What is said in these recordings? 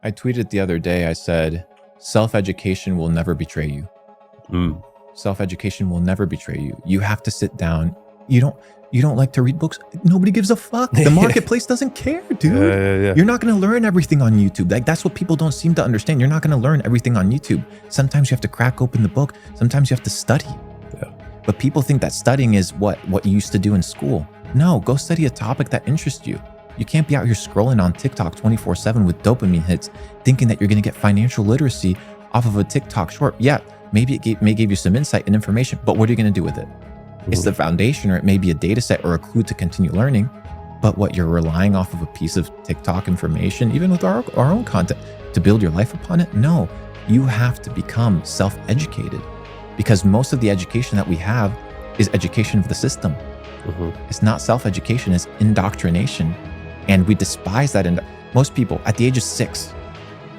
I tweeted the other day, I said, self-education will never betray you. Self-education will never betray you. You have to sit down. You don't like to read books? Nobody gives a fuck. The marketplace doesn't care, dude. Yeah. You're not going to learn everything on YouTube. Like, that's what people don't seem to understand. You're not going to learn everything on YouTube. Sometimes you have to crack open the book. Sometimes you have to study. Yeah. But people think that studying is what you used to do in school. No, go study a topic that interests you. You can't be out here scrolling on TikTok 24/7 with dopamine hits, thinking that you're going to get financial literacy off of a TikTok short. Yeah, maybe it may give you some insight and information, but what are you going to do with it? It's the foundation, or it may be a data set or a clue to continue learning. But what you're relying off of a piece of TikTok information, even with our own content, to build your life upon it? No, you have to become self-educated, because most of the education that we have is education of the system. It's not self-education, it's indoctrination. And we despise that. And most people at the age of 6,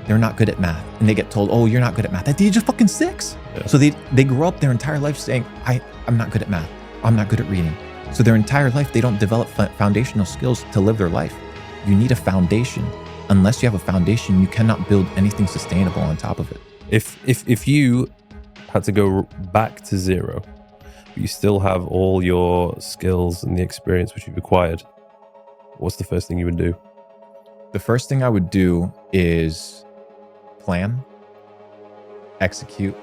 they're not good at math. And they get told, oh, you're not good at math at the age of fucking 6. Yeah. So they grow up their entire life saying, I'm not good at math. I'm not good at reading. So their entire life, they don't develop foundational skills to live their life. You need a foundation. Unless you have a foundation, you cannot build anything sustainable on top of it. If you had to go back to zero, but you still have all your skills and the experience which you've acquired, what's the first thing you would do? The first thing I would do is plan, execute,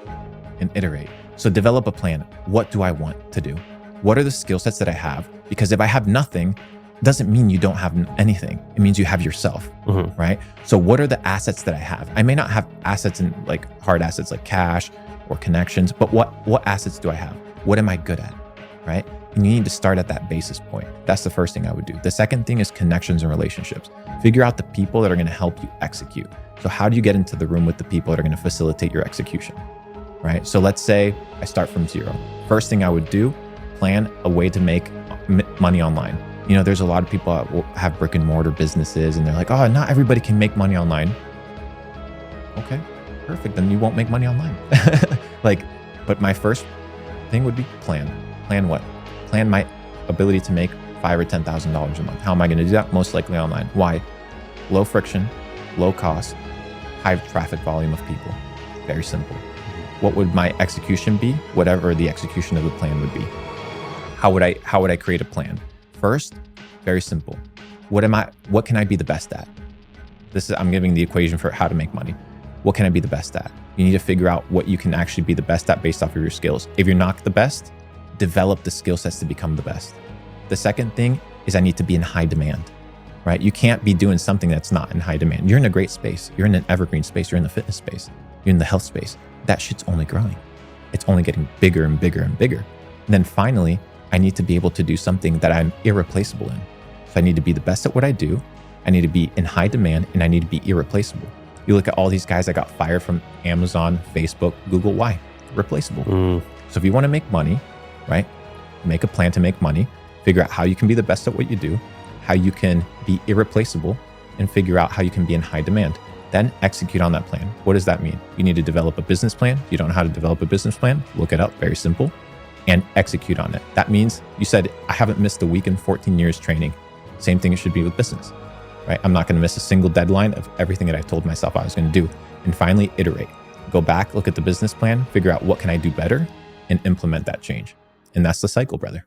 and iterate. So develop a plan. What do I want to do? What are the skill sets that I have? Because if I have nothing, doesn't mean you don't have anything. It means you have yourself, right? So what are the assets that I have? I may not have assets in like hard assets like cash or connections, but what assets do I have? What am I good at, right? And you need to start at that basis point. That's the first thing I would do. The second thing is connections and relationships. Figure out the people that are going to help you execute. So how do you get into the room with the people that are going to facilitate your execution, right? So let's say I start from zero. First thing I would do, plan a way to make money online. You know, there's a lot of people that will have brick and mortar businesses and they're like, oh, not everybody can make money online. Okay, perfect. Then you won't make money online. But my first thing would be plan. Plan what? Plan my ability to make $5,000 or $10,000 a month. How am I going to do that? Most likely online. Why? Low friction, low cost, high traffic volume of people. Very simple. What would my execution be? Whatever the execution of the plan would be. How would I create a plan? First, very simple. What can I be the best at? I'm giving the equation for how to make money. What can I be the best at? You need to figure out what you can actually be the best at based off of your skills. If you're not the best, develop the skill sets to become the best. The second thing is I need to be in high demand, right? You can't be doing something that's not in high demand. You're in a great space. You're in an evergreen space. You're in the fitness space. You're in the health space. That shit's only growing. It's only getting bigger and bigger and bigger. And then finally, I need to be able to do something that I'm irreplaceable in. So I need to be the best at what I do. I need to be in high demand, and I need to be irreplaceable. You look at all these guys that got fired from Amazon, Facebook, Google. Why? Replaceable. So if you want to make money, right? Make a plan to make money, figure out how you can be the best at what you do, how you can be irreplaceable, and figure out how you can be in high demand. Then execute on that plan. What does that mean? You need to develop a business plan. If you don't know how to develop a business plan, look it up, very simple, and execute on it. That means you said, I haven't missed a week in 14 years training. Same thing it should be with business, right? I'm not going to miss a single deadline of everything that I told myself I was going to do. And finally, iterate. Go back, look at the business plan, figure out what can I do better, and implement that change. And that's the cycle, brother.